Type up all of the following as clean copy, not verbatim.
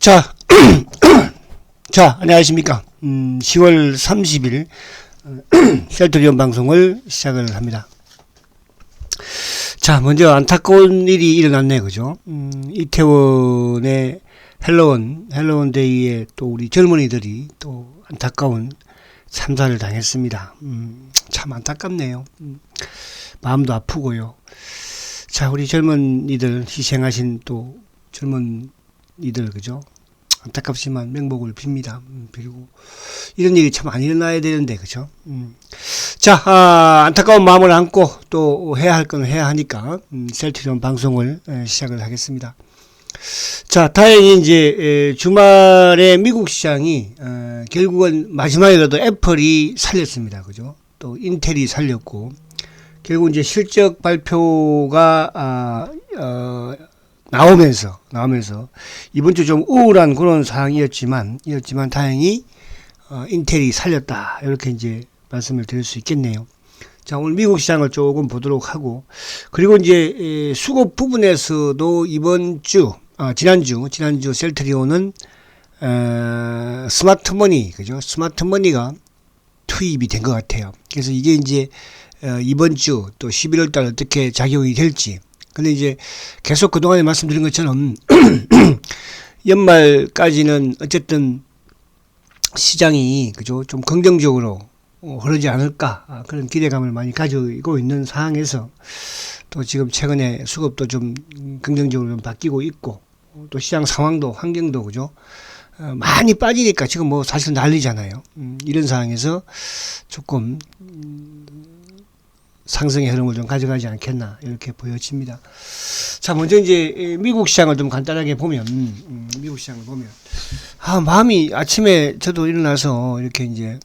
자, 자, 안녕하십니까. 10월 30일 셀트리온 방송을 시작을 합니다. 자, 먼저 안타까운 일이 일어났네, 그죠? 이태원의 헬로원 데이에 또 우리 젊은이들이 또 안타까운 참사를 당했습니다. 참 안타깝네요. 마음도 아프고요. 자, 우리 젊은이들 희생하신 또 젊은이들, 그죠? 안타깝지만 명복을 빕니다. 그리고 이런 일이 참 안 일어나야 되는데, 그죠? 자, 안타까운 마음을 안고 또 해야 할 건 해야 하니까 셀트리온 방송을 시작을 하겠습니다. 자, 다행히 이제 주말에 미국 시장이 결국은 마지막에라도 애플이 살렸습니다. 그죠? 또 인텔이 살렸고, 결국 이제 실적 발표가 나오면서 이번 주 좀 우울한 그런 상황이었지만 다행히 인텔이 살렸다, 이렇게 이제 말씀을 드릴 수 있겠네요. 자, 오늘 미국 시장을 조금 보도록 하고, 그리고 이제 수급 부분에서도 이번 주 지난주 셀트리온은 스마트머니, 그죠? 스마트머니가 투입이 된 것 같아요. 그래서 이게 이제 이번 주 또 11월 달 어떻게 작용이 될지. 근데 이제 계속 그동안에 말씀드린 것처럼 연말까지는 어쨌든 시장이, 그죠, 좀 긍정적으로 흐르지 않을까, 그런 기대감을 많이 가지고 있는 상황에서 또 지금 최근에 수급도 좀 긍정적으로 좀 바뀌고 있고, 또 시장 상황도 환경도, 그죠, 많이 빠지니까 지금 뭐 사실 난리잖아요. 이런 상황에서 조금 상승의 흐름을 좀 가져가지 않겠나, 이렇게 보여집니다. 자, 먼저 이제 미국 시장을 좀 간단하게 보면, 미국 시장을 보면, 마음이, 아침에 저도 일어나서 이렇게 이제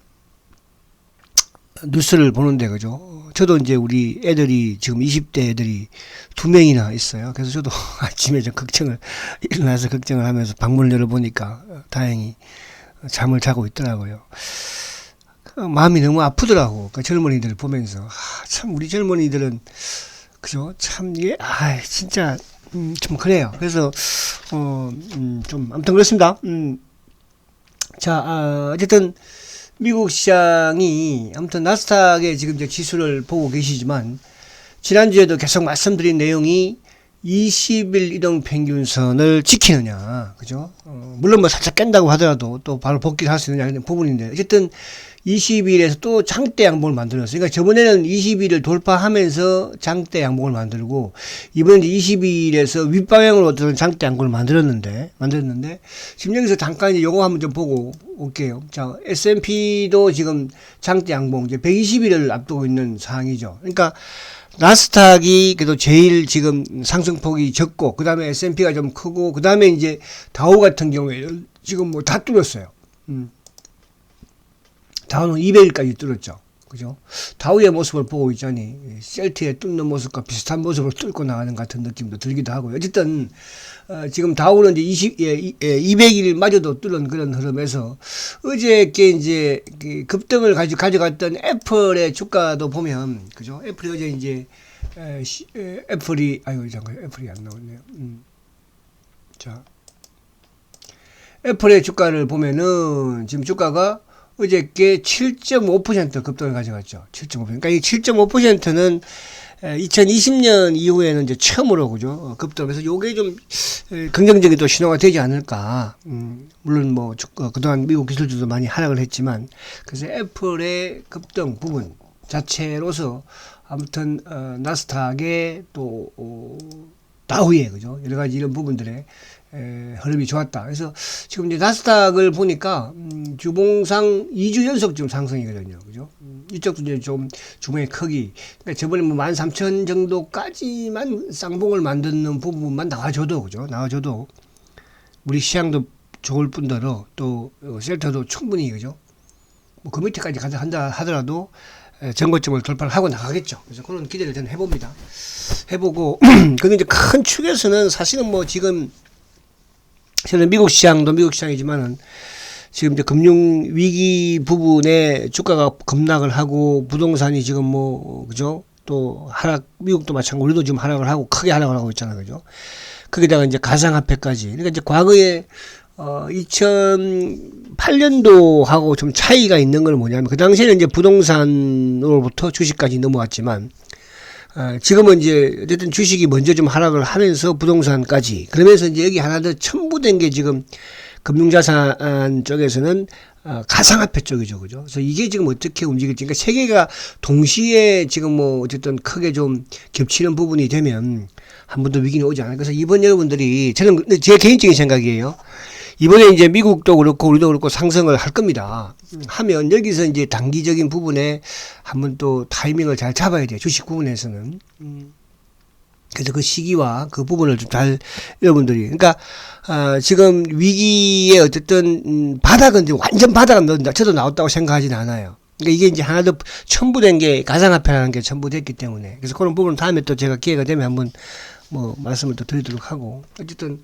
뉴스를 보는데, 그죠? 저도 이제 우리 애들이 지금 20대 애들이 2명이나 있어요. 그래서 저도 아침에 좀 일어나서 걱정을 하면서 방문을 열어보니까 다행히 잠을 자고 있더라고요. 마음이 너무 아프더라고. 그 젊은이들을 보면서. 참, 우리 젊은이들은, 그죠? 참, 이게, 진짜, 좀 그래요. 그래서, 좀, 아무튼 그렇습니다. 자, 어쨌든, 미국 시장이, 아무튼, 나스닥의 지금 이제 지수를 보고 계시지만, 지난주에도 계속 말씀드린 내용이 20일 이동 평균선을 지키느냐, 그죠? 물론 뭐 살짝 깬다고 하더라도 또 바로 복귀를 할 수 있느냐, 이런 부분인데, 어쨌든 20일에서 또 장대 양봉을 만들었어요. 그러니까 저번에는 20일을 돌파하면서 장대 양봉을 만들고, 이번에 20일에서 윗방향으로 어떤 장대 양봉을 만들었는데, 지금 여기서 잠깐 이제 요거 한번 좀 보고 올게요. 자, S&P도 지금 장대 양봉, 이제 120일을 앞두고 있는 상황이죠. 그러니까, 나스닥이 그래도 제일 지금 상승폭이 적고, 그 다음에 S&P가 좀 크고, 그 다음에 이제 다우 같은 경우에 지금 뭐 다 뚫었어요. 다우는 200일까지 뚫었죠. 그죠? 다우의 모습을 보고 있자니, 셀트의 뚫는 모습과 비슷한 모습으로 뚫고 나가는 같은 느낌도 들기도 하고요. 어쨌든, 지금 다우는 이제 200일마저도 뚫은 그런 흐름에서, 어저께 이제 급등을 가져갔던 애플의 주가도 보면, 그죠? 애플이 어제 이제, 애플이 안 나오네요. 자. 애플의 주가를 보면은, 지금 주가가 어저께 7.5% 급등을 가져갔죠. 7.5%. 그러니까 이 7.5%는 2020년 이후에는 이제 처음으로, 그죠, 급등해서 요게 좀 긍정적인 또 신호가 되지 않을까. 물론 뭐 그동안 미국 기술주도 많이 하락을 했지만, 그래서 애플의 급등 부분 자체로서 아무튼 나스닥의 또 다우의, 그죠, 여러 가지 이런 부분들의 흐름이 좋았다. 그래서 지금 이제 나스닥을 보니까 주봉상 2주 연속 지금 상승이거든요. 그죠? 이쪽도 이제 좀 주봉의 크기. 그러니까 저번에 뭐 13,000 정도까지만 쌍봉을 만드는 부분만 나와줘도, 그죠? 나와줘도 우리 시장도 좋을 뿐더러 또 셀터도 충분히, 그죠? 뭐 그 밑에까지 한다 하더라도 전고점을 돌파를 하고 나가겠죠. 그래서 그런 기대를 저는 해보고 근데 이제 큰 축에서는 사실은 뭐 지금 저는 미국 시장이지만은 지금 이제 금융 위기 부분에 주가가 급락을 하고, 부동산이 지금 뭐, 그죠? 또 하락, 미국도 마찬가지고 우리도 지금 하락을 하고 크게 하락을 하고 있잖아요. 그죠? 거기다가 이제 가상화폐까지. 그러니까 이제 과거에 2008년도하고 좀 차이가 있는 건 뭐냐면, 그 당시에는 이제 부동산으로부터 주식까지 넘어왔지만, 지금은 이제 어쨌든 주식이 먼저 좀 하락을 하면서 부동산까지, 그러면서 이제 여기 하나 더 첨부된 게 지금 금융자산 쪽에서는 가상화폐 쪽이죠, 그죠? 그래서 이게 지금 어떻게 움직일지, 그러니까 세계가 동시에 지금 뭐 어쨌든 크게 좀 겹치는 부분이 되면 한 번 더 위기는 오지 않을까. 그래서 이번 여러분들이, 저는 제 개인적인 생각이에요. 이번에 이제 미국도 그렇고 우리도 그렇고 상승을 할 겁니다. 하면 여기서 이제 단기적인 부분에 한번 또 타이밍을 잘 잡아야 돼요. 주식 부분에서는. 그래서 그 시기와 그 부분을 좀 잘 여러분들이, 그러니까 지금 위기에 어쨌든 바닥은 완전 바닥은 저도 나왔다고 생각하지는 않아요. 그러니까 이게 이제 하나 더 첨부된 게 가상화폐라는 게 첨부됐기 때문에, 그래서 그런 부분은 다음에 또 제가 기회가 되면 한번 뭐 말씀을 또 드리도록 하고, 어쨌든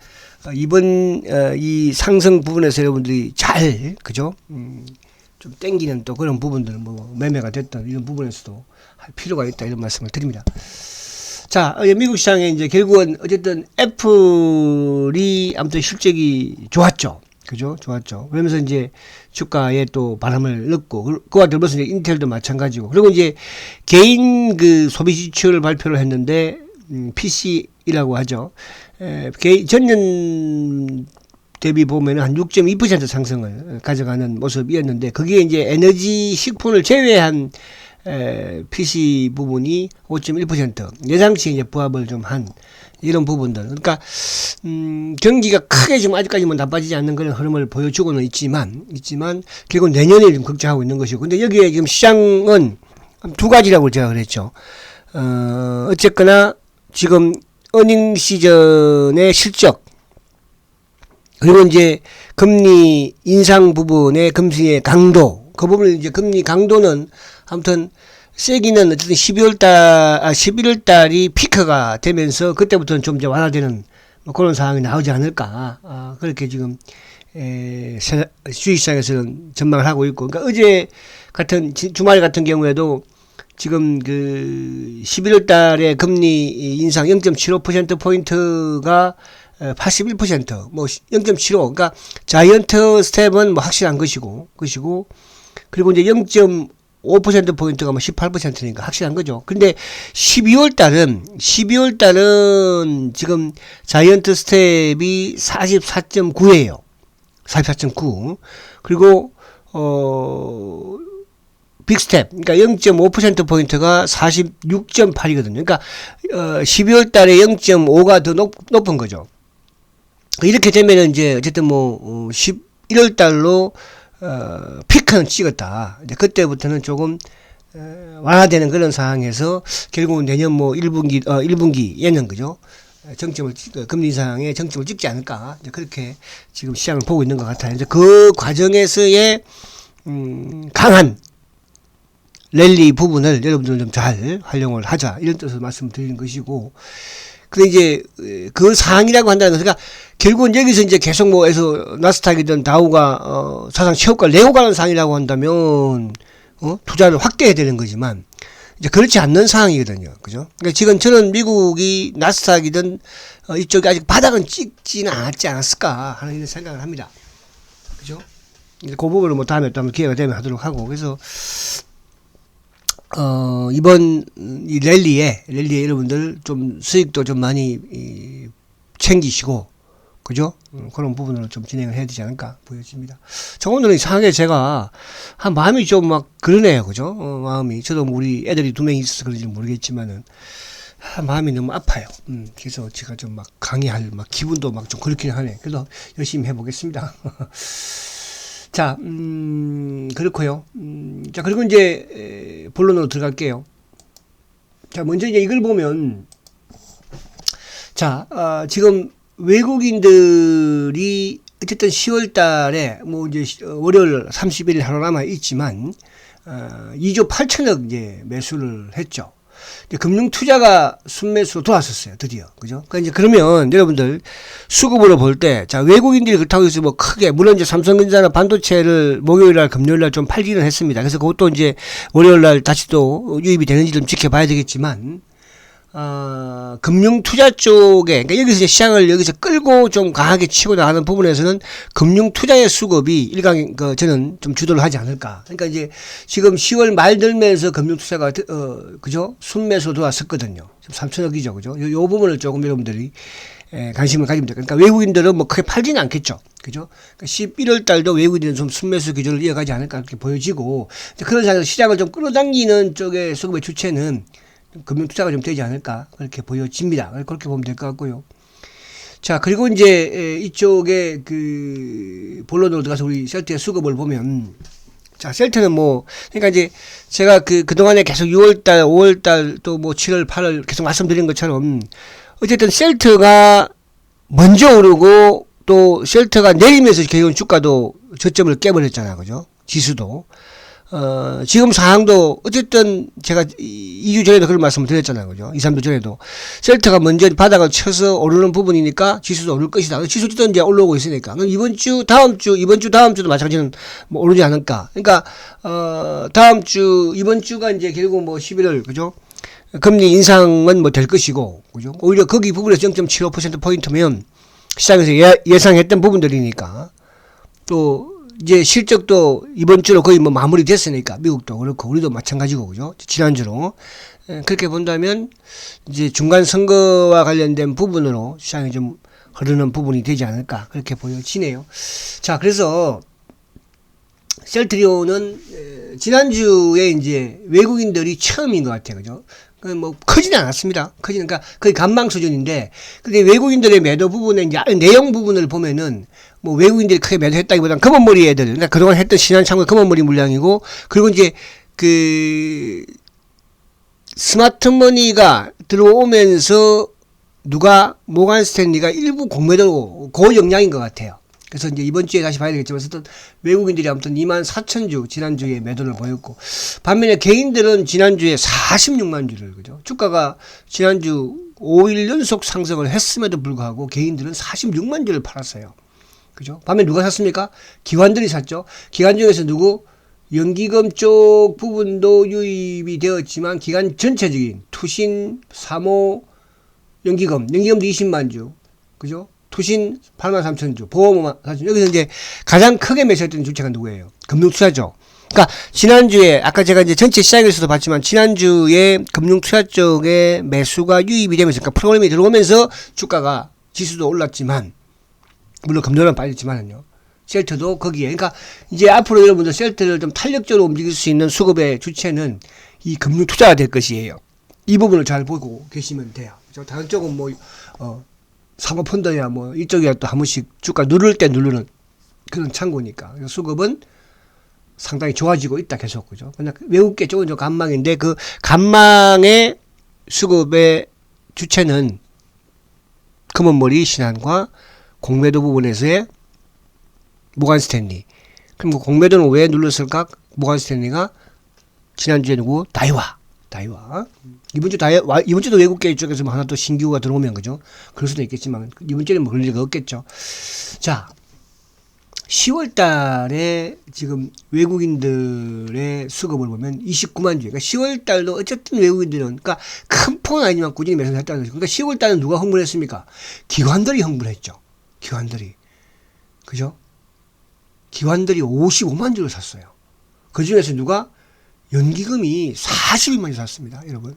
이번 이 상승 부분에서 여러분들이 잘, 그죠? 좀 땡기는 또 그런 부분들, 뭐 매매가 됐던 이런 부분에서도 할 필요가 있다, 이런 말씀을 드립니다. 자, 미국 시장에 이제 결국은 어쨌든 애플이 아무튼 실적이 좋았죠. 그죠? 좋았죠. 그러면서 이제 주가에 또 바람을 넣고, 그와 더불어서 이제 인텔도 마찬가지고, 그리고 이제 개인 그 소비 지출 발표를 했는데, PC라고 하죠. 전년 대비 보면은 한 6.2% 상승을 가져가는 모습이었는데, 거기에 이제 에너지 식품을 제외한 PC 부분이 5.1% 예상치 이제 부합을 좀 한 이런 부분들. 그러니까 경기가 크게 지금 아직까지 뭐 나빠지지 않는 그런 흐름을 보여주고는 있지만 결국 내년에 좀 걱정하고 있는 것이고, 근데 여기에 지금 시장은 두 가지라고 제가 그랬죠. 어쨌거나 지금 어닝 시즌의 실적, 그리고 이제 금리 인상 부분의 금리의 강도, 그 부분을 이제 금리 강도는 아무튼 세기는 어쨌든 11월 달이 피크가 되면서 그때부터는 좀 이제 완화되는 뭐 그런 상황이 나오지 않을까. 그렇게 지금 주식시장에서는 전망을 하고 있고, 그러니까 어제 같은 주말 같은 경우에도 지금 그 11월 달에 금리 인상 0.75% 포인트가 81%, 뭐 0.75, 그러니까 자이언트 스텝은 뭐 확실한 것이고, 그리고 이제 0.5% 포인트가 뭐 18%니까 확실한 거죠. 근데 12월 달은 지금 자이언트 스텝이 44.9예요. 44.9. 그리고 빅스텝, 그러니까 0.5% 포인트가 46.8이거든요. 그러니까 12월 달에 0.5가 더 높은 거죠. 이렇게 되면은 이제 어쨌든 뭐 11월 달로 피크는 찍었다. 이제 그때부터는 조금 완화되는 그런 상황에서 결국은 내년 뭐 1분기에는 그죠? 금리 인상에 정점을 찍지 않을까. 이제 그렇게 지금 시장을 보고 있는 것 같아요. 이제 그 과정에서의 강한 랠리 부분을 여러분들 좀 잘 활용을 하자, 이런 뜻으로 말씀드리는 것이고, 근데 이제 그 상황이라고 한다는 것은, 그러니까 결국은 여기서 이제 계속 뭐 해서 나스닥이든 다우가 사상 최고가를 내고 가는 상황이라고 한다면 투자를 확대해야 되는 거지만, 이제 그렇지 않는 상황이거든요. 그죠? 그러니까 지금 저는 미국이 나스닥이든 이쪽이 아직 바닥은 찍지는 않았을까 하는 이런 생각을 합니다. 그죠? 이제 그 부분을 뭐 다음에 또 한번 기회가 되면 하도록 하고, 그래서 이번 이 랠리에 여러분들 좀 수익도 좀 많이 챙기시고, 그죠? 그런 부분으로 좀 진행을 해야 되지 않을까 보여집니다. 저 오늘은 이상하게 제가 한 마음이 좀 막 그러네요. 그죠? 마음이. 저도 우리 애들이 2명이 있어서 그런지 모르겠지만은 마음이 너무 아파요. 그래서 제가 좀 막 강의할 막 기분도 막 좀 그렇긴 하네. 그래도 열심히 해보겠습니다. 자, 그렇고요. 자, 그리고 이제 본론으로 들어갈게요. 자, 먼저 이제 이걸 보면, 자, 지금 외국인들이 어쨌든 10월 달에 뭐 이제 월요일 31일 하루 남아 있지만 2조 8천억 이제 매수를 했죠. 금융 투자가 순매수로 돌아섰어요, 드디어. 그죠? 그러니까 이제 그러면 여러분들 수급으로 볼 때, 자, 외국인들이 그렇다고 해서 뭐 크게, 물론 이제 삼성전자나 반도체를 목요일날, 금요일날 좀 팔기는 했습니다. 그래서 그것도 이제 월요일날 다시 또 유입이 되는지 좀 지켜봐야 되겠지만, 금융 투자 쪽에, 그러니까 여기서 이제 시장을 여기서 끌고 좀 강하게 치고 나가는 부분에서는 금융 투자의 수급이 저는 좀 주도를 하지 않을까. 그러니까 이제 지금 10월 말 들면서 금융 투자가, 그죠? 순매수 들어왔었거든요. 지금 3천억이죠. 그죠? 요 부분을 조금 여러분들이 관심을 가지면 돼요. 그러니까 외국인들은 뭐 크게 팔지는 않겠죠. 그죠? 그러니까 11월 달도 외국인들은 좀 순매수 기조를 이어가지 않을까 이렇게 보여지고, 그런 상황에서 시장을 좀 끌어당기는 쪽의 수급의 주체는 금융 투자가 좀 되지 않을까 그렇게 보여집니다. 그렇게 보면 될 것 같고요. 자, 그리고 이제 이쪽에 그 본론으로 들어가서 우리 셀트의 수급을 보면, 자, 셀트는 뭐, 그러니까 이제 제가 그동안에 계속 6월달, 5월달 또 뭐 7월, 8월 계속 말씀드린 것처럼 어쨌든 셀트가 먼저 오르고 또 셀트가 내리면서 결국은 주가도 저점을 깨버렸잖아요. 그죠? 지수도. 지금 상황도 어쨌든 제가 2주 전에도 그런 말씀을 드렸잖아요. 그죠? 2, 3주 전에도. 셀트가 먼저 바닥을 쳐서 오르는 부분이니까 지수도 오를 것이다. 지수도 이제 올라오고 있으니까. 그럼 이번 주, 다음 주도 마찬가지는 뭐 오르지 않을까. 그러니까, 이번 주가 이제 결국 뭐 11월, 그죠? 금리 인상은 뭐 될 것이고, 그죠? 오히려 거기 부분에서 0.75%포인트면 시장에서 예상했던 부분들이니까. 또, 이제 실적도 이번 주로 거의 뭐 마무리 됐으니까 미국도 그렇고 우리도 마찬가지고 그죠? 지난주로 그렇게 본다면 이제 중간 선거와 관련된 부분으로 시장이 좀 흐르는 부분이 되지 않을까 그렇게 보여지네요. 자, 그래서 셀트리온은 지난주에 이제 외국인들이 처음인 것 같아요. 그죠? 뭐 크지는 않았습니다. 그러니까 거의 간망 수준인데, 근데 외국인들의 매도 부분에 이제 내용 부분을 보면은 뭐 외국인들이 크게 매도했다기보다는 검은머리 애들, 그러니까 그동안 했던 신한창고 검은머리 물량이고, 그리고 이제 그 스마트머니가 들어오면서 누가 모간 스탠리가 일부 공매도로 고영향인 것 같아요. 그래서 이제 이번 주에 다시 봐야 되겠지만, 어쨌든 외국인들이 아무튼 24,000주 지난주에 매도를 보였고, 반면에 개인들은 지난주에 46만 주를, 그죠? 주가가 지난주 5일 연속 상승을 했음에도 불구하고 개인들은 46만 주를 팔았어요. 그죠? 반면 누가 샀습니까? 기관들이 샀죠. 기관 중에서 누구? 연기금 쪽 부분도 유입이 되었지만, 기관 전체적인 투신, 사모, 연기금도 20만 주, 그죠? 투신 83,000주, 보험 4,000주. 여기서 이제 가장 크게 매수했던 주체가 누구예요? 금융투자죠. 그러니까 지난주에 아까 제가 이제 전체 시장에서도 봤지만 지난주에 금융투자 쪽에 매수가 유입이 되면서, 그러니까 프로그램이 들어오면서 주가가 지수도 올랐지만, 물론 금융은 빠졌지만은요. 셀트도 거기에. 그러니까 이제 앞으로 여러분들 셀트를 좀 탄력적으로 움직일 수 있는 수급의 주체는 이 금융투자가 될 것이에요. 이 부분을 잘 보고 계시면 돼요. 다른 쪽은 뭐 사모펀드야 뭐 이쪽이야 또 한 번씩 주가 누를 때 누르는 그런 창고니까 수급은 상당히 좋아지고 있다 계속. 그죠? 그냥 외국계 쪽은 좀 간망인데, 그 간망의 수급의 주체는 검은머리 신한과 공매도 부분에서의 모간 스탠리. 그럼 그 공매도는 왜 눌렀을까? 모간 스탠리가 지난주에 누구? 다이와. 이번 주도 외국계 쪽에서 뭐 하나 또 신규가 들어오면, 그죠? 그럴 수도 있겠지만, 이번 주에는 뭐 그럴 리가 없겠죠. 자, 10월 달에 지금 외국인들의 수급을 보면 29만 주. 그러니까 10월 달도 어쨌든 외국인들은, 그러니까 큰 폭은 아니지만 꾸준히 매수를 했다는 거죠. 그러니까 10월 달은 누가 흥분했습니까? 기관들이 흥분했죠. 기관들이. 그죠? 기관들이 55만 주를 샀어요. 그 중에서 누가? 연기금이 42만 주 샀습니다, 여러분.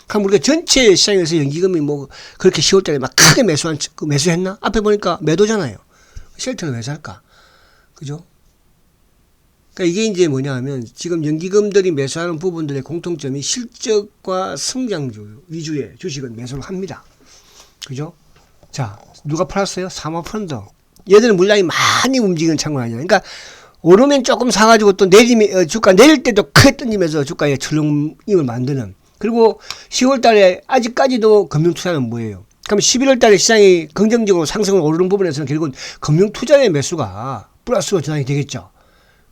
그럼 우리가 전체 시장에서 연기금이 뭐 그렇게 10월 달에 막 크게 매수했나? 앞에 보니까 매도잖아요. 셀트는 왜 살까? 그죠? 그러니까 이게 이제 뭐냐 하면, 지금 연기금들이 매수하는 부분들의 공통점이 실적과 성장주 위주의 주식은 매수를 합니다. 그죠? 자, 누가 팔았어요? 사모펀드. 얘들은 물량이 많이 움직이는 창고는 아니야. 그러니까 오르면 조금 사가지고 또 주가 내릴 때도 크게 던지면서 주가에 출렁임을 만드는. 그리고 10월 달에 아직까지도 금융투자는 뭐예요? 그럼 11월 달에 시장이 긍정적으로 상승을 오르는 부분에서는 결국은 금융투자의 매수가 플러스로 전환이 되겠죠.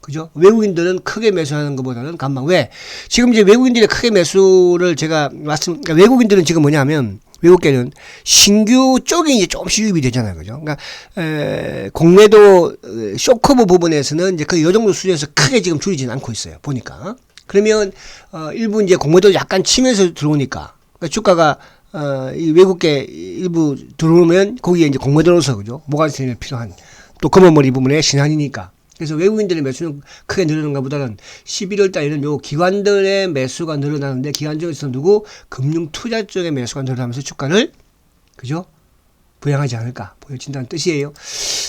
그죠? 외국인들은 크게 매수하는 것보다는 간망. 왜? 지금 이제 외국인들의 크게 매수를 그러니까 외국인들은 지금 뭐냐면, 외국계는 신규 쪽이 이제 조금씩 유입이 되잖아요. 그죠? 그러니까, 공매도 쇼커브 부분에서는 이제 거의 요 정도 수준에서 크게 지금 줄이지는 않고 있어요. 보니까. 그러면, 일부 이제 공매도 약간 치면서 들어오니까, 그러니까 주가가 이 외국계 일부 들어오면 거기에 이제 공매도로서 그죠? 모가지선이 필요한 또 검은머리 부분에 신한이니까. 그래서 외국인들의 매수는 크게 늘어나는가 보다는 11월 달에는 요 기관들의 매수가 늘어나는데 기관 중에서 누구? 금융 투자 쪽의 매수가 늘어나면서 주가를 그죠? 부양하지 않을까 보여진다는 뜻이에요.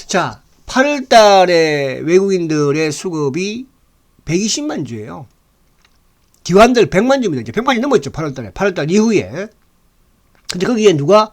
자, 8월 달에 외국인들의 수급이 120만 주예요. 기관들 100만 주입니다. 이제 100만이 넘었죠. 8월 달에. 8월 달 이후에. 근데 거기에 누가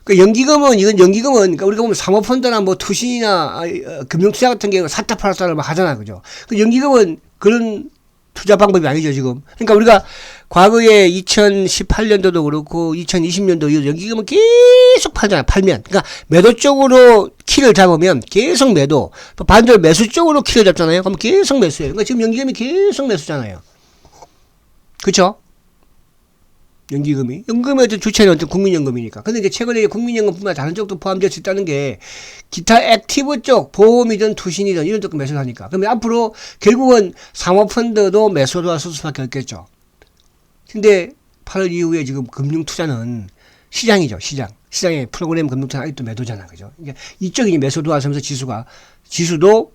그 연기금은 이건 연기금은 그러니까 우리가 보면 사모펀드나 뭐 투신이나 금융투자 같은 경우 사타 팔타를 막 하잖아, 그죠? 그 연기금은 그런 투자 방법이 아니죠 지금. 그러니까 우리가 과거에 2018년도도 그렇고 2020년도 이후 연기금은 계속 팔잖아. 팔면 그러니까 매도 쪽으로 키를 잡으면 계속 매도, 반대로 매수 쪽으로 키를 잡잖아요. 그럼 계속 매수해요. 그러니까 지금 연기금이 계속 매수잖아요. 그렇죠? 연기금의 어떤 주체는 어떤 국민연금이니까. 근데 이제 최근에 국민연금뿐만 아니라 다른 쪽도 포함될 수 있다는 게 기타 액티브 쪽, 보험이든 투신이든 이런 쪽도 매수를 하니까. 그러면 앞으로 결국은 사모펀드도 매수를 할 수밖에 없겠죠. 근데 8월 이후에 지금 금융투자는 시장이죠, 시장. 시장의 프로그램 금융투자 아직도 매도잖아, 그죠? 그러니까 이쪽이 매수도 하면서 지수도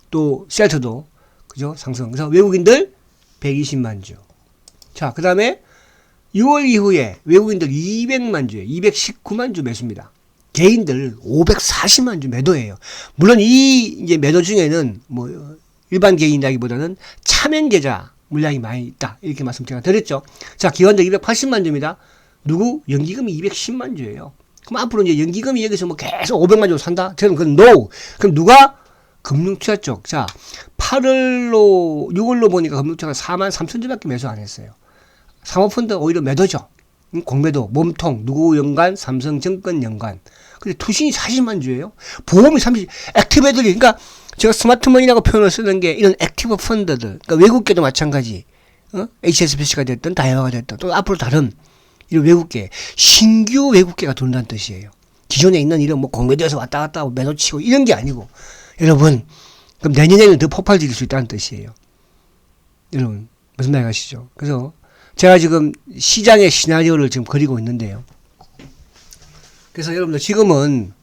또 셀트도, 그죠? 상승. 그래서 외국인들 120만 주. 자, 그 다음에 6월 이후에 외국인들 200만 주에 219만 주 매수입니다. 개인들 540만 주 매도예요. 물론 이 이제 매도 중에는 뭐 일반 개인이라기보다는 차명 계좌 물량이 많이 있다. 이렇게 말씀 제가 드렸죠. 자, 기관들 280만 주입니다. 누구? 연기금이 210만 주예요. 그럼 앞으로 이제 연기금이 여기서 뭐 계속 500만 주 산다? 저는 그건 no. 그럼 누가? 금융투자 쪽. 자, 6월로 보니까 금융투자가 4만 3천 주밖에 매수 안 했어요. 사모펀드 오히려 매도죠. 공매도, 몸통, 누구 연간, 삼성증권 연간. 근데 투신이 40만 주예요. 보험이 30, 액티브 애들이, 그러니까 제가 스마트머니라고 표현을 쓰는 게 이런 액티브 펀드들, 그러니까 외국계도 마찬가지, HSBC가 됐든 다이아가 됐든 또 앞으로 다른 이런 외국계, 신규 외국계가 돈다는 뜻이에요. 기존에 있는 이런 뭐 공매도에서 왔다 갔다 하고 매도 치고 이런 게 아니고, 여러분, 그럼 내년에는 더 폭발적일 수 있다는 뜻이에요. 여러분, 무슨 말 아시죠? 그래서 제가 지금 시장의 시나리오를 지금 그리고 있는데요. 그래서 여러분들 지금은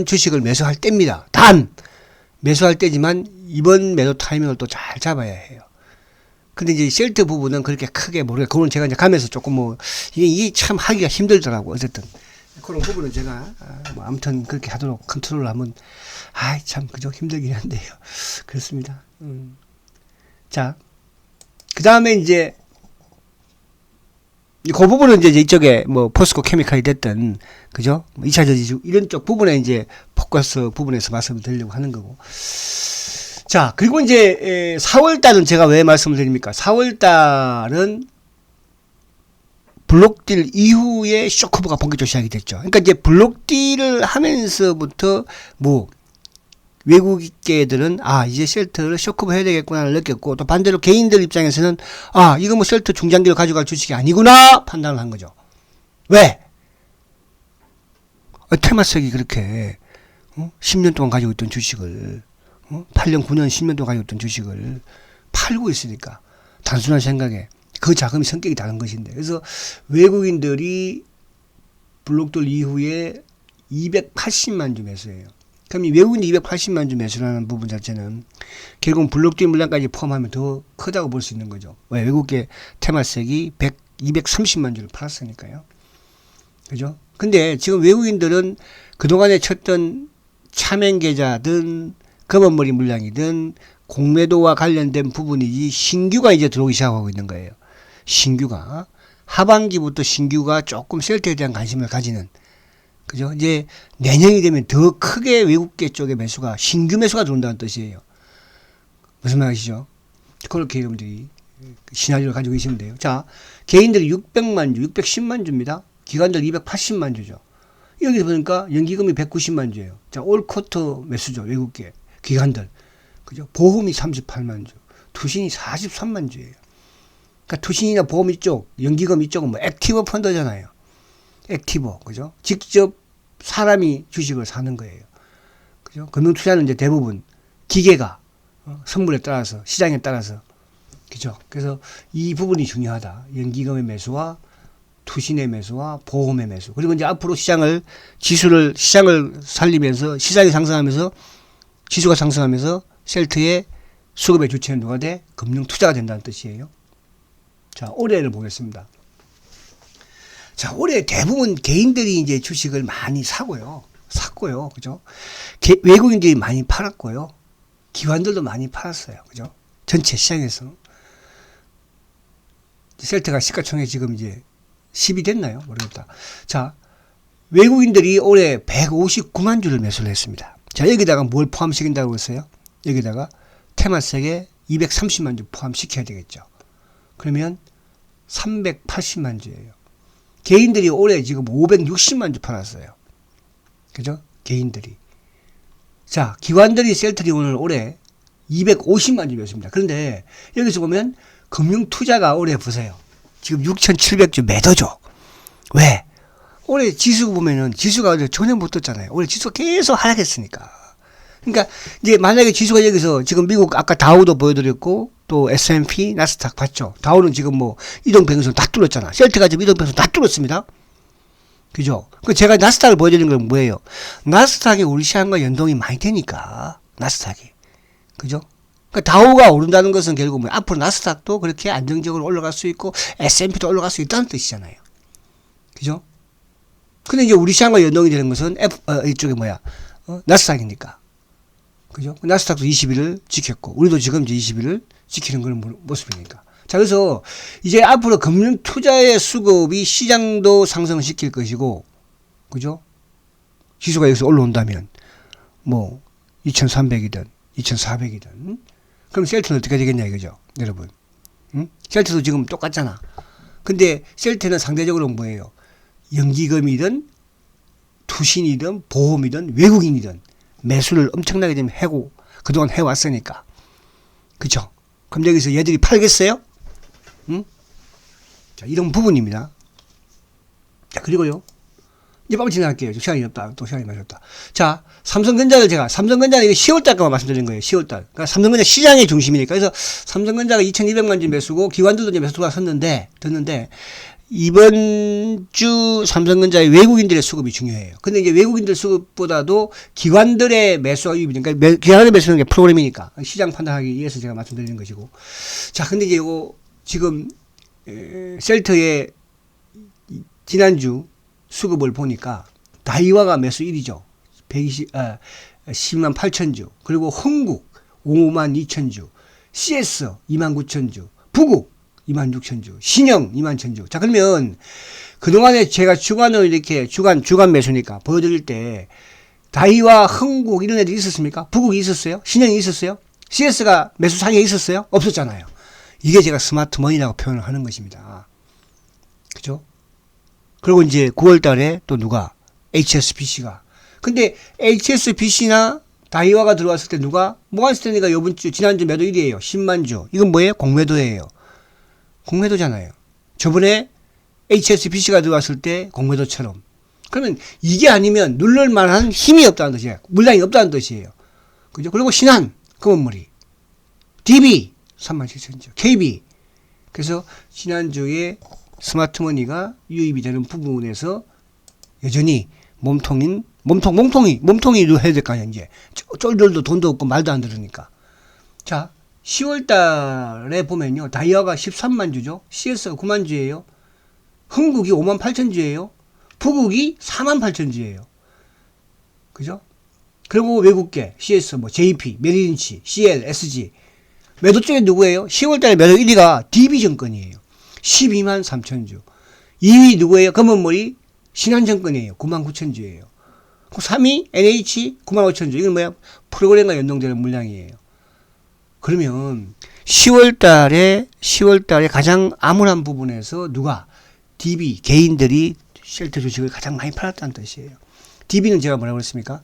주식을 매수할 때입니다. 단 매수할 때지만 이번 매도 타이밍을 또 잘 잡아야 해요. 근데 이제 셀트 부분은 그렇게 크게 모르겠고, 그건 제가 이제 가면서 조금 뭐 이게 참 하기가 힘들더라고. 어쨌든 그런 부분은 제가 뭐 아무튼 그렇게 하도록 컨트롤을 하면 참 그저 힘들긴 한데요. 그렇습니다. 자, 그 다음에 이제 그 부분은 이제 이쪽에 뭐 포스코 케미칼이 됐든, 그죠? 2차 저지주 이런 쪽 부분에 이제 포커스 부분에서 말씀을 드리려고 하는 거고. 자, 그리고 이제 4월 달은 제가 왜 말씀을 드립니까? 4월 달은 블록딜 이후에 쇼크부가 본격적으로 시작이 됐죠. 그러니까 이제 블록딜을 하면서부터 뭐 외국계들은 이제 셀트를 쇼크부 해야 되겠구나를 느꼈고, 또 반대로 개인들 입장에서는 이거 뭐 셀트 중장기로 가져갈 주식이 아니구나 판단을 한 거죠. 왜? 테마색이 그렇게 10년 동안 가지고 있던 주식을 8년 9년 10년 동안 가지고 있던 주식을 팔고 있으니까 단순한 생각에 그 자금이 성격이 다른 것인데, 그래서 외국인들이 블록딜 이후에 280만 주 매수해요. 그럼 이 외국인이 280만 주 매수라는 부분 자체는 결국 블록딜 물량까지 포함하면 더 크다고 볼 수 있는 거죠. 왜? 외국계 테마색이 230만 주를 팔았으니까요. 그죠? 근데 지금 외국인들은 그동안에 쳤던 차명계좌든 검은머리 물량이든 공매도와 관련된 부분이지 신규가 이제 들어오기 시작하고 있는 거예요. 신규가. 하반기부터 신규가 조금 셀트에 대한 관심을 가지는, 그죠? 이제 내년이 되면 더 크게 외국계 쪽의 매수가, 신규 매수가 들어온다는 뜻이에요. 무슨 말이시죠? 그렇게 여러분들이 시나리오를 가지고 계시는데요. 자, 개인들이 600만 주, 610만 주입니다. 기관들 280만 주죠. 여기 보니까 연기금이 190만 주예요. 자, 올 쿼터 매수죠. 외국계 기관들. 그죠? 보험이 38만 주, 투신이 43만 주예요. 그러니까 투신이나 보험 이쪽, 연기금 이쪽은 뭐 액티브 펀드잖아요. 액티브, 그죠? 직접 사람이 주식을 사는 거예요. 그죠? 금융투자는 이제 대부분 기계가 선물에 따라서, 시장에 따라서, 그죠? 그래서 이 부분이 중요하다. 연기금의 매수와 투신의 매수와 보험의 매수. 그리고 이제 앞으로 시장을 살리면서 시장이 상승하면서 지수가 상승하면서 셀트의 수급의 주체는 누가 돼? 금융 투자가 된다는 뜻이에요. 자, 올해를 보겠습니다. 자, 올해 대부분 개인들이 이제 주식을 많이 샀고요. 그죠? 외국인들이 많이 팔았고요. 기관들도 많이 팔았어요. 그죠? 전체 시장에서. 셀트가 시가총액 지금 이제 10이 됐나요? 모르겠다. 자, 외국인들이 올해 159만 주를 매수를 했습니다. 자, 여기다가 뭘 포함시킨다고 했어요? 여기다가 테마섹에 230만 주 포함시켜야 되겠죠. 그러면 380만 주예요. 개인들이 올해 지금 560만 주 팔았어요. 그죠? 개인들이. 자, 기관들이 셀트리 오늘 올해 250만 주 매수입니다. 그런데 여기서 보면 금융투자가 올해 보세요. 지금 6,700주 매도죠. 왜? 올해 지수 보면은 지수가 전혀 못 떴잖아요. 올해 지수가 계속 하락했으니까. 그러니까 이제 만약에 지수가 여기서 지금 미국 아까 다우도 보여드렸고 또 S&P, 나스닥 봤죠. 다우는 지금 뭐 이동평균선 다 뚫었잖아. 셀트가 지금 이동평균선 다 뚫었습니다. 그죠? 그 제가 나스닥을 보여드리는 건 뭐예요? 나스닥이 우리 시장과 연동이 많이 되니까 나스닥이. 그죠? 그러니까 다우가 오른다는 것은 결국 뭐 앞으로 나스닥도 그렇게 안정적으로 올라갈 수 있고 S&P도 올라갈 수 있다는 뜻이잖아요. 그죠? 근데 이제 우리 시장과 연동이 되는 것은 이쪽에 나스닥이니까. 그죠? 나스닥도 20일을 지켰고 우리도 지금 이제 20일을 지키는 그런 모습이니까. 자, 그래서 이제 앞으로 금융 투자의 수급이 시장도 상승시킬 것이고, 그죠? 지수가 여기서 올라온다면 뭐 2,300이든 2,400이든 그럼 셀트는 어떻게 되겠냐 이거죠, 여러분. 응? 셀트도 지금 똑같잖아. 근데 셀트는 상대적으로 뭐예요? 연기금이든 투신이든 보험이든 외국인이든 매수를 엄청나게 좀 해고 그동안 해왔으니까. 그죠? 그럼 여기서 얘들이 팔겠어요? 응? 자, 이런 부분입니다. 자, 그리고요. 이제 빨리 지나갈게요. 시간이 없다. 또 시간이 많이 없다. 자, 삼성전자는 이거 10월달까지 말씀드린 거예요. 10월달. 그러니까 삼성전자 시장의 중심이니까. 그래서 삼성전자가 2,200만 주 매수고 기관들도 이제 매수 들어왔었는데, 이번 주 삼성전자의 외국인들의 수급이 중요해요. 근데 이제 외국인들 수급보다도 기관들의 매수가 유입이 되니까 기관의 매수는 게 프로그램이니까 시장 판단하기 위해서 제가 말씀드리는 것이고. 자, 근데 이제 이거 지금 셀트의 지난주 수급을 보니까 다이와가 매수 1위죠. 12만 8천 주. 그리고 흥국 5만 2천 주. CS 2만 9천 주. 부국 2만 6천 주. 신영 2만 1천 주. 자, 그러면 그동안에 제가 주간으로 이렇게 주간 매수니까 보여드릴 때 다이와 흥국 이런 애들이 있었습니까? 부국이 있었어요? 신영이 있었어요? CS가 매수 상에 있었어요? 없었잖아요. 이게 제가 스마트 머니라고 표현을 하는 것입니다. 그죠? 그리고 이제 9월 달에 또 누가? HSBC가. 근데 HSBC나 다이와가 들어왔을 때 누가? 모간스탠리가 지난주 매도 1위에요. 10만 주. 이건 뭐예요? 공매도예요. 공매도잖아요. 저번에 HSBC가 들어왔을 때 공매도처럼. 그러면 이게 아니면 누를 만한 힘이 없다는 뜻이에요. 물량이 없다는 뜻이에요. 그죠? 그리고 신한, 금원머리. DB, 37,000주. KB. 그래서 지난주에 스마트머니가 유입이 되는 부분에서 여전히 몸통이 해야 될 거 아니야, 이제. 쫄들도 돈도 없고 말도 안 들으니까. 자, 10월 달에 보면요. 다이아가 13만 주죠. CS가 9만 주예요. 흥국이 5만 8천 주예요. 부국이 4만 8천 주예요. 그죠? 그리고 외국계, CS, JP, 메리린치, CL, SG. 매도 쪽에 누구예요? 10월 달에 매도 1위가 DB증권이에요. 12만 3천 주. 2위 누구예요? 검은머리 신한증권이에요. 9만 9천 주예요. 3위 NH 9만 5천 주. 이건 뭐야? 프로그램과 연동되는 물량이에요. 그러면 10월 달에 가장 암울한 부분에서 누가? DB 개인들이 셀트 주식을 가장 많이 팔았다는 뜻이에요. DB는 제가 뭐라고 그랬습니까?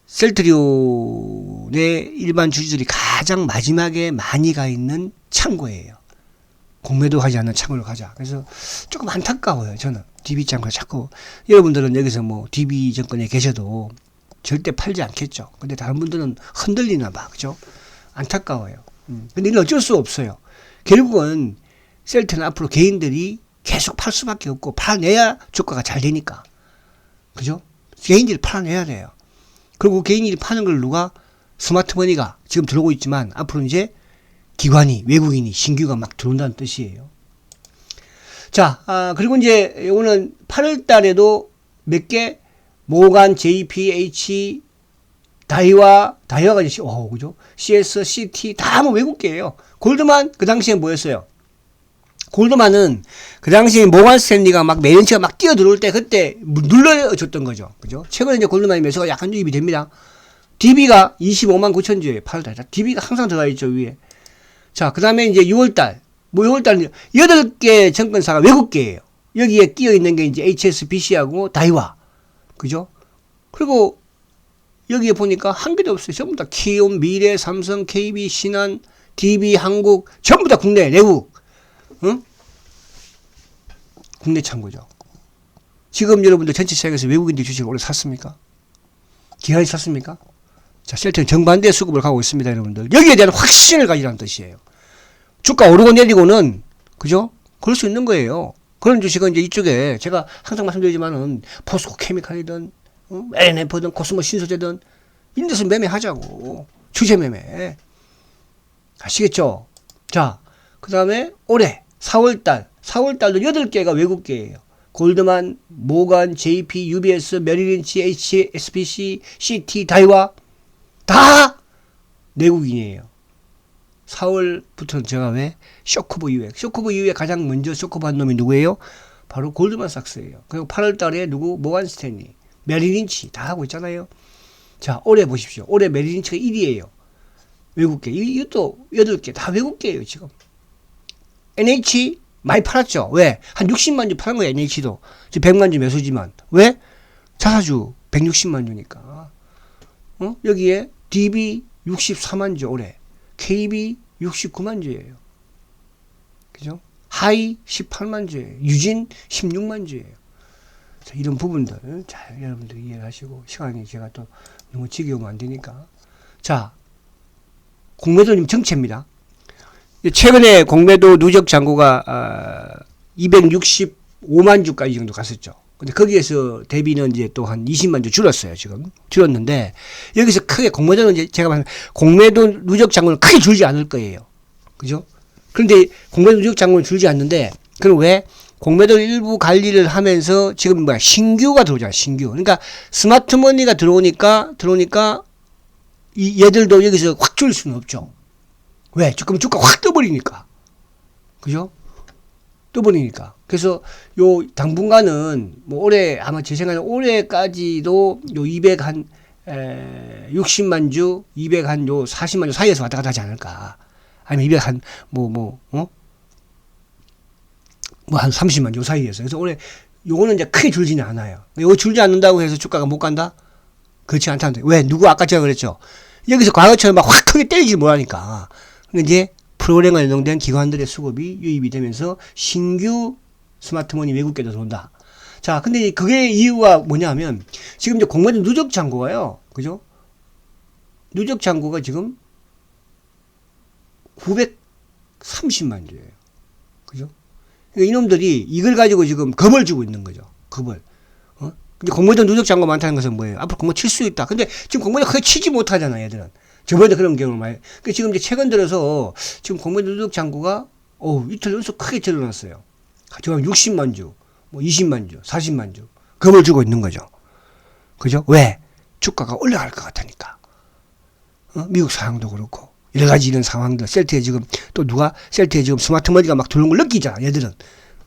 셀트리온의 일반 주주들이 가장 마지막에 많이 가 있는 창고예요. 공매도 하지 않는 창고를 가자. 그래서 조금 안타까워요. 저는 DB 창고에 자꾸 여러분들은 여기서 DB 정권에 계셔도 절대 팔지 않겠죠. 근데 다른 분들은 흔들리나 봐. 그죠? 안타까워요. 근데 이건 어쩔 수 없어요. 결국은 셀트는 앞으로 개인들이 계속 팔 수밖에 없고 팔아내야 주가가 잘 되니까. 그죠? 개인들이 팔아내야 돼요. 그리고 개인들이 파는 걸 누가 스마트머니가 지금 들어오고 있지만 앞으로 이제 기관이 외국인이 신규가 막 들어온다는 뜻이에요. 자, 그리고 이제 오늘 8월 달에도 몇 개 모간, JPH, 다이와가 이제 그죠? CS, CT 다 뭐 외국계예요. 골드만 그 당시에 뭐였어요? 골드만은 그 당시에 모간 스탠리가 막 매년치가 막 뛰어 들어올 때 그때 눌러줬던 거죠. 그죠? 최근에 이제 골드만이 매수가 약간 유입이 됩니다. DB가 25만 9천 주예요. 8월달에. DB가 항상 들어가 있죠, 위에. 자, 그 다음에 이제 6월달. 6월달 8개 증권사가 외국계예요. 여기에 끼어 있는 게 이제 HSBC하고 다이와. 그죠? 그리고 여기에 보니까 한 개도 없어요. 전부 다 키움, 미래, 삼성, KB, 신한, DB, 한국. 전부 다 국내, 내국. 응? 국내 창고죠. 지금 여러분들 전체 시장에서 외국인들 주식을 오래 샀습니까? 기관이 샀습니까? 자, 셀트는 정반대 수급을 가고 있습니다, 여러분들. 여기에 대한 확신을 가지라는 뜻이에요. 주가 오르고 내리고는, 그죠? 그럴 수 있는 거예요. 그런 주식은 이제 이쪽에 제가 항상 말씀드리지만은 포스코 케미칼이든, LNF든, 코스모 신소재든, 이런 데서 매매하자고. 주제 매매. 아시겠죠? 자, 그 다음에 올해 4월달. 4월달도 8개가 외국계예요. 골드만, 모간, JP, UBS, 메리린치, HSBC, CT, 다이와 다 내국인이에요. 4월부터는 제가 왜 쇼크부 이후에 가장 먼저 쇼크부 한 놈이 누구예요? 바로 골드만삭스예요. 그리고 8월달에 누구? 모간 스탠리, 메리린치 다 하고 있잖아요. 자, 올해 보십시오. 올해 메리린치가 1위예요. 외국계. 이것도 8개 다 외국계예요, 지금. NH 많이 팔았죠. 왜? 한 60만 주 파는 거예요, NH도. 지금 100만 주 매수지만. 왜? 자사주 160만 주니까. 여기에 DB 64만 주 올해. KB 69만 주예요. 그죠? 하이 18만 주예요. 유진 16만 주예요. 자, 이런 부분들 잘 여러분들 이해하시고 시간이 제가 또 너무 지겨우면 안 되니까. 자, 공매도님 정체입니다. 최근에 공매도 누적 잔고가 265만 주까지 정도 갔었죠. 근데 거기에서 대비는 이제 또 한 20만 주 줄었어요, 지금. 줄었는데, 여기서 크게 공매도는 이제 제가 말한 공매도 누적 잔고는 크게 줄지 않을 거예요. 그죠? 그런데 공매도 누적 잔고는 줄지 않는데, 그럼 왜? 공매도 일부 관리를 하면서 지금 신규가 들어오잖아요, 신규. 그러니까 스마트머니가 들어오니까 얘들도 여기서 확 줄일 수는 없죠. 왜? 그럼 주가 확 떠버리니까. 그죠? 떠버리니까. 그래서 요 당분간은 뭐 올해 아마 제 생각에 올해까지도 요 60만 주, 40만 주 사이에서 왔다 갔다 하지 않을까. 아니면 한 30만 주 사이에서. 그래서 올해 요거는 이제 크게 줄지는 않아요. 요거 줄지 않는다고 해서 주가가 못 간다? 그렇지 않다는데. 왜? 누구 아까 제가 그랬죠. 여기서 과거처럼 막 확 크게 때리지 못하니까. 근데 이제 프로그램과 연동된 기관들의 수급이 유입이 되면서 신규 스마트머니 외국계도 들어온다. 자, 근데 그게 이유가 뭐냐 하면 지금 이제 공매도 누적 잔고가요. 그죠? 누적 잔고가 지금 930만 주예요. 그죠? 그러니까 이놈들이 이걸 가지고 지금 겁을 주고 있는 거죠. 겁을. 근데 공매도 누적 잔고 많다는 것은 뭐예요? 앞으로 공매 칠 수 있다. 근데 지금 공매도 크게 치지 못하잖아, 얘들은. 저번에도 그런 경우를 많이. 그러니까 지금 이제 최근 들어서 지금 공매도 누적 잔고가 이틀 연속 크게 드러났어요. 지금 60만 주, 20만 주, 40만 주. 겁을 주고 있는 거죠. 그죠? 왜? 주가가 올라갈 것 같으니까. 미국 상황도 그렇고. 여러 가지 이런 상황들. 셀트에 지금 스마트머니가 막 들어온 걸 느끼잖아, 얘들은.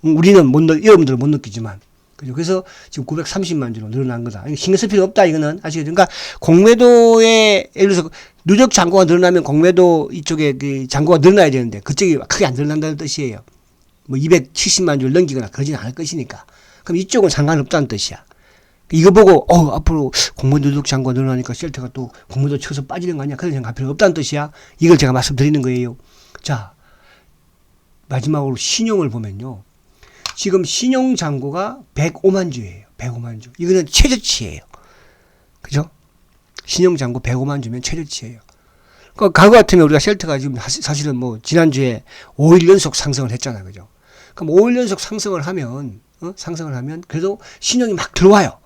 우리는 여러분들은 못 느끼지만. 그죠? 그래서 지금 930만 주로 늘어난 거다. 신경 쓸 필요 없다, 이거는. 아시겠죠? 그러니까 공매도에, 예를 들어서 누적 잔고가 늘어나면 공매도 이쪽에 그 잔고가 늘어나야 되는데, 그쪽이 크게 안 늘어난다는 뜻이에요. 270만 주를 넘기거나 그러진 않을 것이니까. 그럼 이쪽은 상관없다는 뜻이야. 이거 보고, 앞으로 공매도 누적 잔고가 늘어나니까 셀트가 또 공매도 쳐서 빠지는 거 아니야? 그런 생각 필요 없다는 뜻이야. 이걸 제가 말씀드리는 거예요. 자, 마지막으로 신용을 보면요. 지금 신용 잔고가 105만 주예요. 105만 주. 이거는 최저치예요. 그죠? 신용 잔고 105만 주면 최저치예요. 그러니까 과거 같으면 우리가 셀트가 지금 사실은 지난주에 5일 연속 상승을 했잖아요. 그죠? 그럼 5일 연속 상승을 하면, 그래도 신용이 막 들어와요.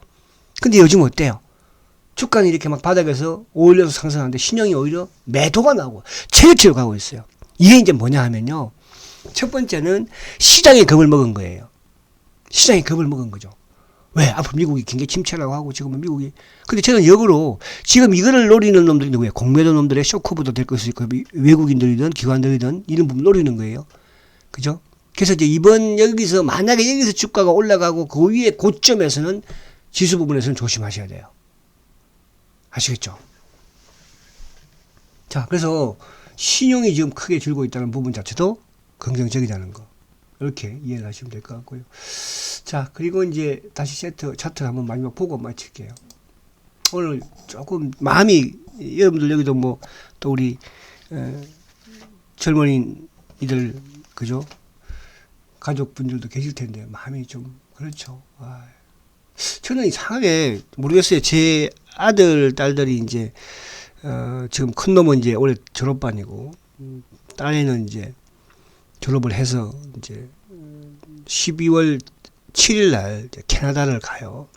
근데 요즘 어때요? 주가는 이렇게 막 바닥에서 5일 연속 상승하는데 신용이 오히려 매도가 나오고 체력치로 가고 있어요. 이게 이제 뭐냐 하면요. 첫 번째는 시장에 겁을 먹은 거예요. 시장에 겁을 먹은 거죠. 왜? 앞으로 미국이 굉장히 침체라고 하고 지금은 미국이. 근데 저는 역으로 지금 이거를 노리는 놈들이 누구예요? 공매도 놈들의 쇼크부도 될 것일 있고 외국인들이든 기관들이든 이런 부분 노리는 거예요. 그죠? 그래서 이제 이번 만약에 여기서 주가가 올라가고 그 위에 고점에서는 지수 부분에서는 조심하셔야 돼요. 아시겠죠? 자, 그래서 신용이 지금 크게 줄고 있다는 부분 자체도 긍정적이라는 거. 이렇게 이해를 하시면 될 것 같고요. 자, 그리고 이제 다시 차트를 한번 마지막 보고 마칠게요. 오늘 조금 마음이, 여러분들 여기도 뭐, 또 우리, 젊은이들, 그죠? 가족분들도 계실 텐데, 마음이 좀, 그렇죠. 저는 이상하게, 모르겠어요. 제 아들, 딸들이 이제, 지금 큰 놈은 이제 올해 졸업반이고, 딸애는 이제 졸업을 해서 이제 12월 7일 날 캐나다를 가요.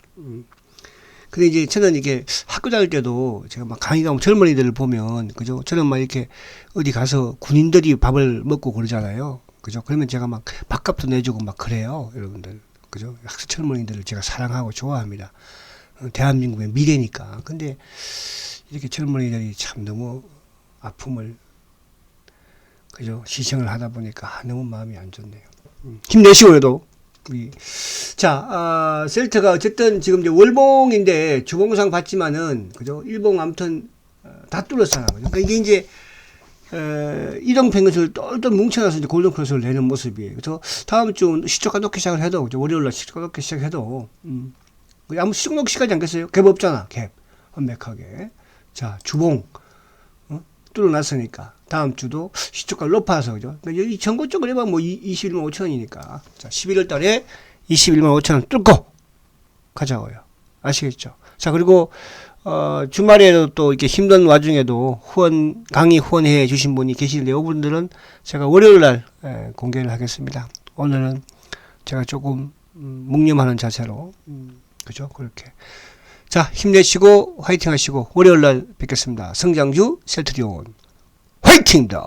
근데 이제 저는 이게 학교 다닐 때도 제가 막 강의 가면 젊은이들을 보면, 그죠? 저는 막 이렇게 어디 가서 군인들이 밥을 먹고 그러잖아요. 그죠? 그러면 제가 막 밥값도 내주고 막 그래요. 여러분들. 그죠? 학생 젊은이들을 제가 사랑하고 좋아합니다. 대한민국의 미래니까. 근데 이렇게 젊은이들이 참 너무 아픔을, 그죠? 시청을 하다 보니까 너무 마음이 안 좋네요. 힘내시고 그래도. 자, 셀트가 어쨌든 지금 이제 월봉인데 주봉상 봤지만은, 그죠? 일봉 아무튼 다 뚫었잖아. 그죠? 그러니까 이게 이제 이동평균선을 똘똘 뭉쳐놔서 이제 골든크로스를 내는 모습이에요. 그래서 다음 주 시초가 놓기 시작을 해도, 그죠? 월요일날 시초가 놓기 시작해도, 아무 시초가 놓기 시작하지 않겠어요? 갭 없잖아. 갭. 완벽하게. 자, 주봉. 뚫어놨으니까 다음 주도 시초가를 높아서, 그죠? 그러니까 이 전고 쪽을 해봐 뭐 21만 5천원이니까. 자, 11월 달에 21만 5천원 뚫고 가자고요. 아시겠죠? 자, 그리고 주말에도 또 이렇게 힘든 와중에도 강의 후원해 주신 분이 계시는데, 이분들은 제가 월요일 날 공개를 하겠습니다. 오늘은 제가 조금 묵념하는 자세로, 그죠? 그렇게. 자, 힘내시고 화이팅 하시고 월요일 날 뵙겠습니다. 성장주 셀트리온 화이팅입니다.